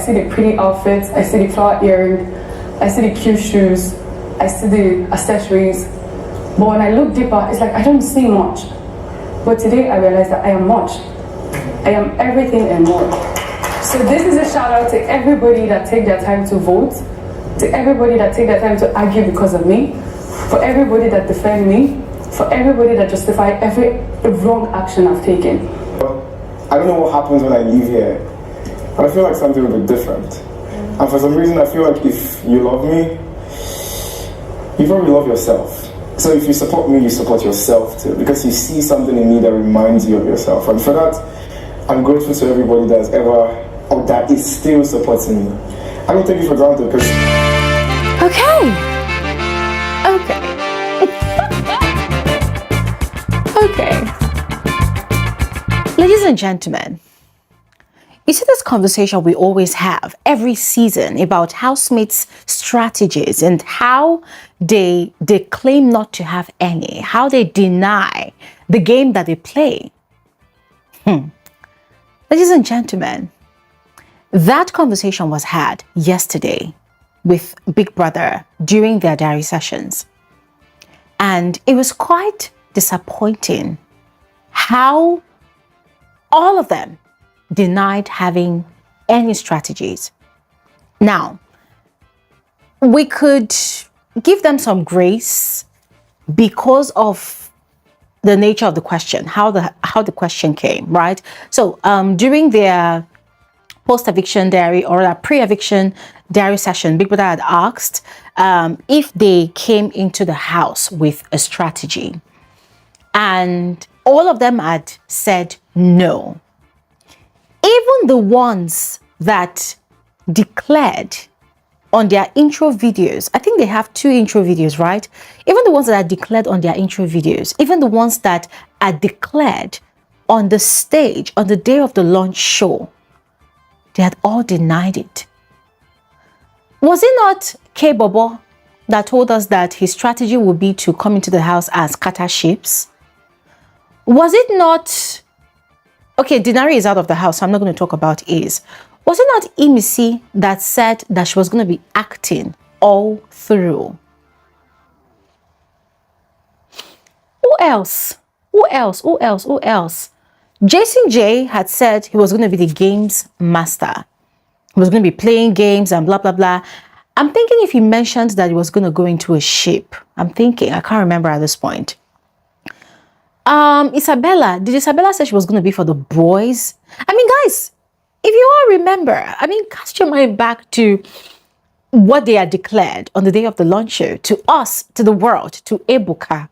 see the pretty outfits, I see the flower earring, I see the cute shoes, I see the accessories. But when I look deeper, it's like I don't see much. But today I realized that I am much. I am everything and more. So this is a shout out to everybody that take their time to vote, to everybody that take their time to argue because of me, for everybody that defend me, for everybody that justify every wrong action I've taken. I don't know what happens when I leave here, but I feel like something will be different. And for some reason, I feel like if you love me, you probably love yourself. So if you support me, you support yourself too, because you see something in me that reminds you of yourself. And for that, I'm grateful to everybody that's ever, or that is still supporting me. I don't take it for granted because... Okay. Okay. Ladies and gentlemen, you see this conversation we always have every season about housemates' strategies and how they claim not to have any, how they deny the game that they play. Ladies and gentlemen, that conversation was had yesterday with Big Brother during their diary sessions. And it was quite disappointing how all of them denied having any strategies. Now, we could give them some grace because of the nature of the question, how the question came, right? So during their post-eviction diary or a pre-eviction diary session, Big Brother had asked if they came into the house with a strategy. And all of them had said no. Even the ones that declared on their intro videos, I think they have 2 intro videos, right? Even the ones that are declared on their intro videos, even the ones that are declared on the stage on the day of the launch show, they had all denied it. Was it not K Bobo that told us that his strategy would be to come into the house and scatter ships? Was it not... Okay, Denari is out of the house, so I'm not going to talk about Is. Was it not Imisi that said that she was going to be acting all through? Who else? Jason J had said he was going to be the games master. He was going to be playing games and blah, blah, blah. I'm thinking if he mentioned that he was going to go into a ship. I can't remember at this point. Isabella, did Isabella say she was going to be for the boys? I mean, guys, if you all remember, cast your mind back to what they had declared on the day of the launch show, to us, to the world, to Ebuka.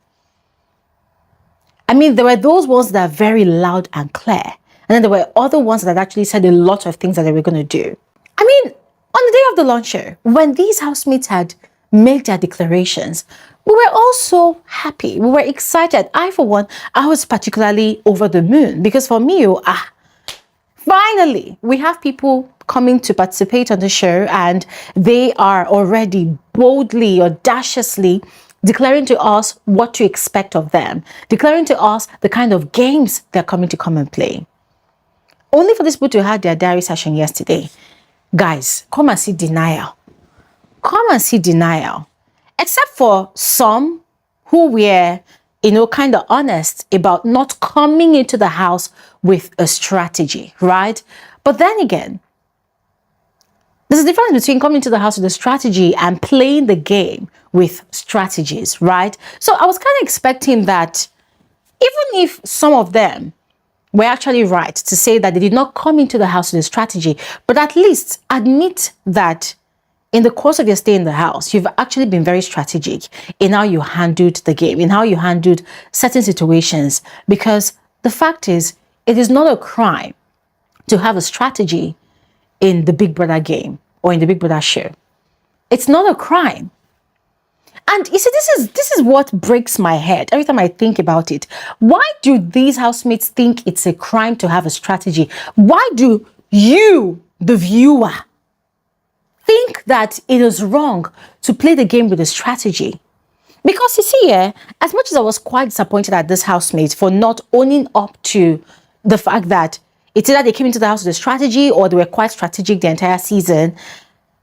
There were those ones that are very loud and clear. And then there were other ones that actually said a lot of things that they were going to do. On the day of the launch show, when these housemates had made their declarations, we were all so happy. We were excited. I, for one, I was particularly over the moon because for me, finally, we have people coming to participate on the show and they are already boldly, audaciously declaring to us what to expect of them, declaring to us the kind of games they're coming to come and play. Only for these people to have their diary session yesterday. Guys, come and see denial. Come and see denial. Except for some who were, kind of honest about not coming into the house with a strategy, right? But then again, there's a difference between coming to the house with a strategy and playing the game with strategies, right? So I was kind of expecting that even if some of them were actually right to say that they did not come into the house with a strategy, but at least admit that in the course of your stay in the house, you've actually been very strategic in how you handled the game, in how you handled certain situations. Because the fact is, it is not a crime to have a strategy in the Big Brother game or in the Big Brother show. It's not a crime. And you see, this is what breaks my head every time I think about it. Why do these housemates think it's a crime to have a strategy? Why do you, the viewer, think that it is wrong to play the game with a strategy? Because you see, as much as I was quite disappointed at this housemate for not owning up to the fact that It's either they came into the house with a strategy or they were quite strategic the entire season.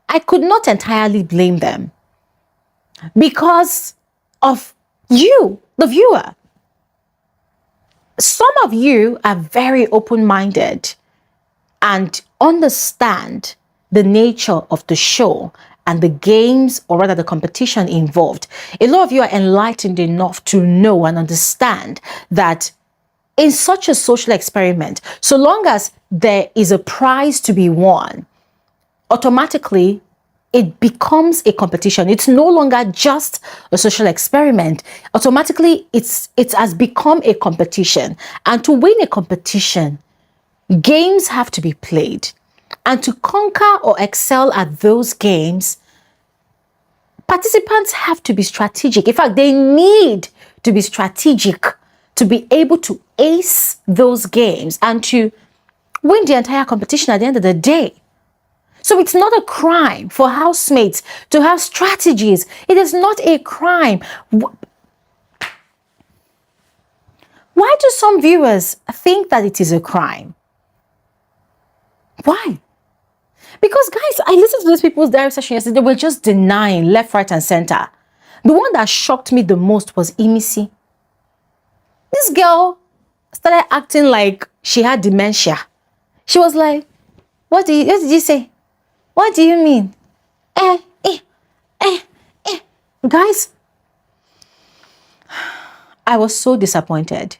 I could not entirely blame them because of you, the viewer. Some of you are very open-minded and understand the nature of the show and the games, or rather the competition involved. A lot of you are enlightened enough to know and understand that in such a social experiment, so long as there is a prize to be won, automatically it becomes a competition. It's no longer just a social experiment. Automatically, it has become a competition. And to win a competition, games have to be played. And to conquer or excel at those games, participants have to be strategic. In fact, they need to be strategic to be able to ace those games and to win the entire competition at the end of the day. So it's not a crime for housemates to have strategies. It is not a crime. Why do some viewers think that it is a crime? Why? Because guys, I listened to those people's diary session yesterday. They were just denying left, right, and center. The one that shocked me the most was Emisi. This girl started acting like she had dementia. She was like, what did you say? What do you mean? Guys, I was so disappointed.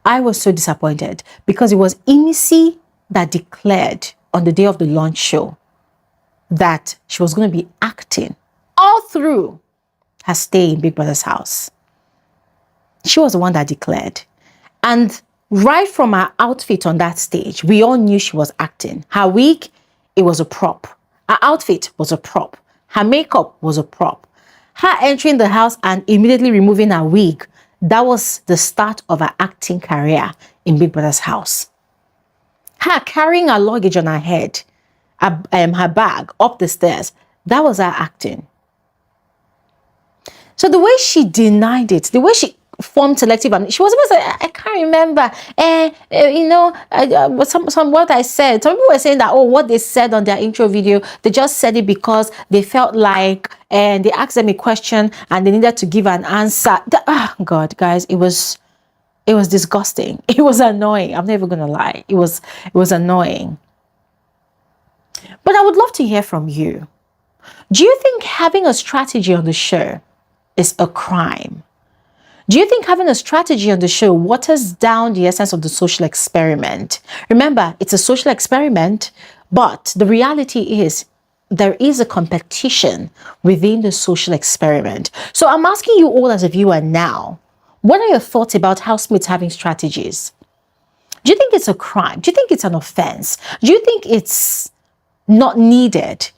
I was so disappointed because it was Emisi that declared on the day of the launch show that she was going to be acting all through her stay in Big Brother's house. She was the one that declared. And right from her outfit on that stage, we all knew she was acting. Her wig, it was a prop. Her outfit was a prop. Her makeup was a prop. Her entering the house and immediately removing her wig, that was the start of her acting career in Big Brother's house. Her carrying her luggage on her head, her bag up the stairs, that was her acting. So the way she denied it, the way she formed selective, and she was supposed to, I can't remember, what I said. Some people were saying that, oh, what they said on their intro video, they just said it because they felt like, and they asked them a question and they needed to give an answer. God, guys, it was disgusting. It was annoying. I'm never gonna lie. It was annoying. But I would love to hear from you. Do you think having a strategy on the show is a crime? Do you think having a strategy on the show waters down the essence of the social experiment? Remember, it's a social experiment, but the reality is there is a competition within the social experiment. So I'm asking you all as a viewer now, what are your thoughts about housemates having strategies? Do you think it's a crime? Do you think it's an offense? Do you think it's not needed?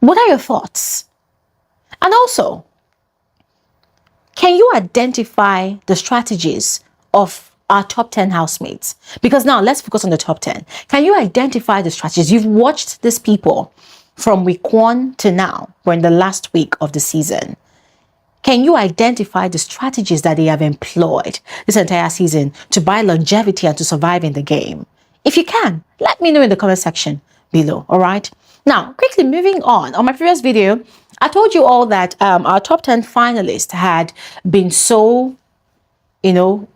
What are your thoughts? And also, can you identify the strategies of our top 10 housemates? Because now let's focus on the top 10. Can you identify the strategies? You've watched these people from week 1 to now. We're in the last week of the season. Can you identify the strategies that they have employed this entire season to buy longevity and to survive in the game? If you can, let me know in the comment section below, all right? Now, quickly moving on my previous video, I told you all that our top 10 finalists had been so,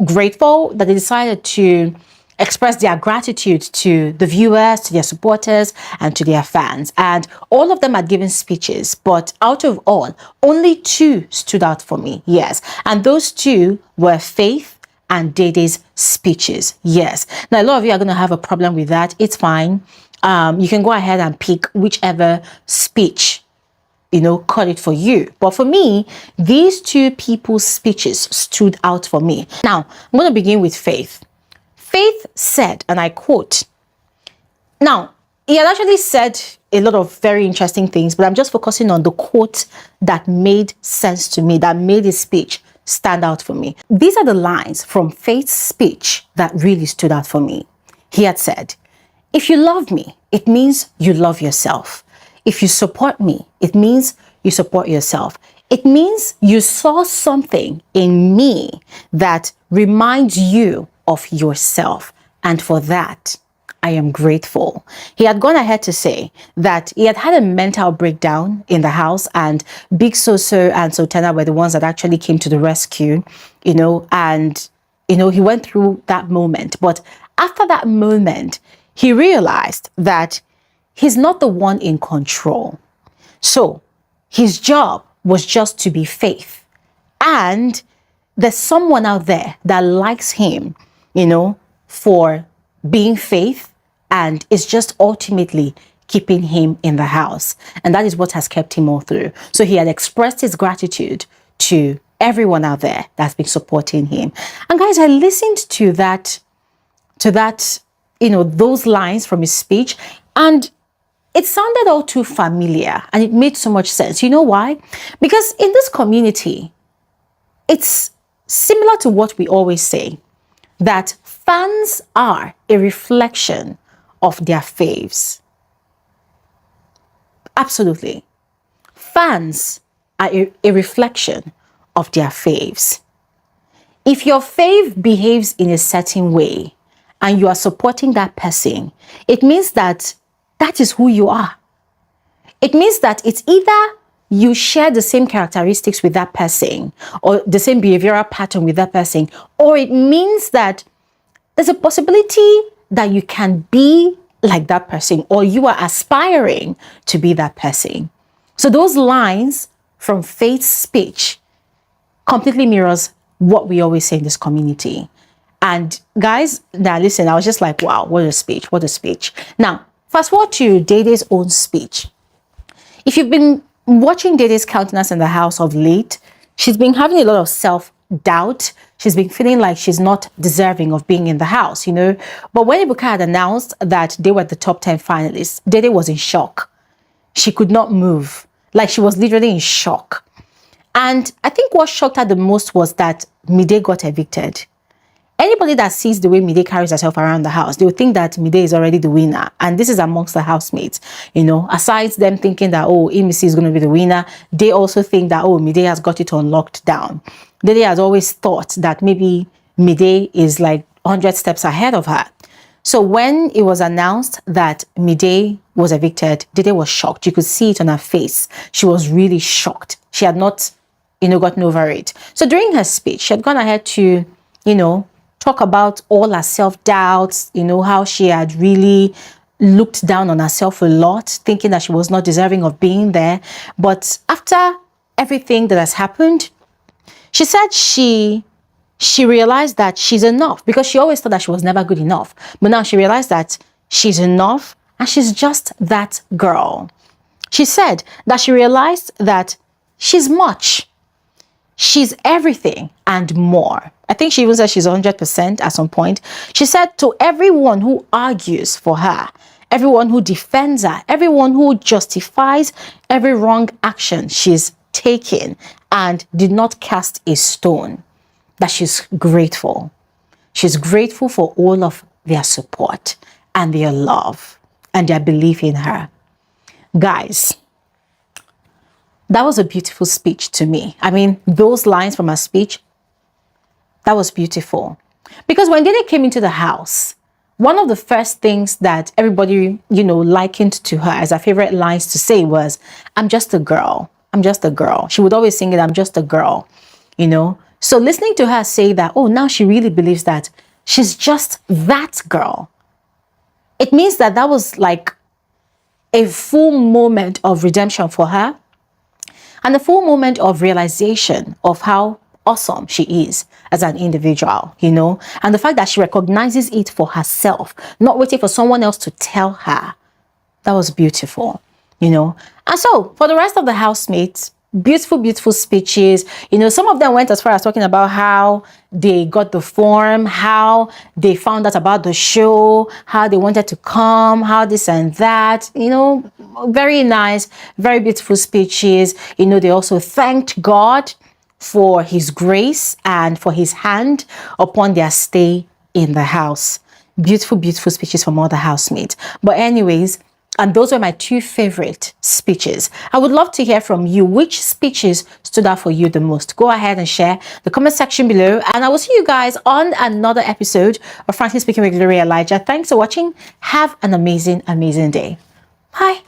grateful that they decided to express their gratitude to the viewers, to their supporters, and to their fans. And all of them had given speeches, but out of all, only 2 stood out for me. Yes. And those 2 were Faith and Dede's speeches. Yes. Now, a lot of you are going to have a problem with that. It's fine. You can go ahead and pick whichever speech cut it for you. But for me, these 2 people's speeches stood out for me. Now, I'm going to begin with Faith. Faith said, and I quote, now, he had actually said a lot of very interesting things, but I'm just focusing on the quote that made sense to me, that made his speech stand out for me. These are the lines from Faith's speech that really stood out for me. He had said, if you love me, it means you love yourself. If you support me, it means you support yourself. It means you saw something in me that reminds you of yourself. And for that, I am grateful. He had gone ahead to say that he had had a mental breakdown in the house, and Big Soso and Sultana were the ones that actually came to the rescue, and, he went through that moment. But after that moment, he realized that he's not the one in control. So his job was just to be Faith. And there's someone out there that likes him, for being Faith, and is just ultimately keeping him in the house. And that is what has kept him all through. So he had expressed his gratitude to everyone out there that's been supporting him. And guys, I listened to that, those lines from his speech, and it sounded all too familiar, and it made so much sense. You know why? Because in this community, it's similar to what we always say, that fans are a reflection of their faves. Absolutely. Fans are a reflection of their faves. If your fave behaves in a certain way and you are supporting that person, it means that that is who you are. It means that it's either you share the same characteristics with that person or the same behavioral pattern with that person, or it means that there's a possibility that you can be like that person, or you are aspiring to be that person. So those lines from Faith's speech completely mirrors what we always say in this community. And guys, now listen, I was just like, wow, what a speech, what a speech. Now, fast forward to Dede's own speech. If you've been watching Dede's countenance in the house of late, she's been having a lot of self-doubt. She's been feeling like she's not deserving of being in the house, But when Ebuka had announced that they were the top 10 finalists, Dede was in shock. She could not move. Like, she was literally in shock. And I think what shocked her the most was that Mide got evicted. Anybody that sees the way Mide carries herself around the house, they will think that Mide is already the winner. And this is amongst the housemates, Aside them thinking that, Emisi is going to be the winner, they also think that, Mide has got it on lockdown. Dede has always thought that maybe Mide is like 100 steps ahead of her. So when it was announced that Mide was evicted, Dede was shocked. You could see it on her face. She was really shocked. She had not, gotten over it. So during her speech, she had gone ahead to, talk about all her self-doubts, how she had really looked down on herself a lot, thinking that she was not deserving of being there. But after everything that has happened, she said she realized that she's enough, because she always thought that she was never good enough. But now she realized that she's enough and she's just that girl. She said that she realized that she's much. She's everything and more. I think she even said she's 100% at some point. She said to everyone who argues for her, everyone who defends her, everyone who justifies every wrong action she's taken and did not cast a stone, that she's grateful. She's grateful for all of their support and their love and their belief in her. Guys, that was a beautiful speech to me. I mean, those lines from her speech, that was beautiful. Because when Dede came into the house, one of the first things that everybody, likened to her as her favorite lines to say was, "I'm just a girl. I'm just a girl." She would always sing it, "I'm just a girl," So listening to her say that, now she really believes that she's just that girl. It means that that was like a full moment of redemption for her, and a full moment of realization of how awesome she is as an individual, and the fact that she recognizes it for herself, not waiting for someone else to tell her. That was beautiful, And so for the rest of the housemates, beautiful, beautiful speeches. Some of them went as far as talking about how they got the form, how they found out about the show, how they wanted to come, how this and that, very nice, very beautiful speeches. They also thanked God for his grace and for his hand upon their stay in the house. Beautiful, beautiful speeches from all the housemates. But anyways, And those were my two favorite speeches. I would love to hear from you. Which speeches stood out for you the most? Go ahead and share the comment section below. And I will see you guys on another episode of Frankly Speaking with Bbnaija. Thanks for watching. Have an amazing, amazing day. Bye.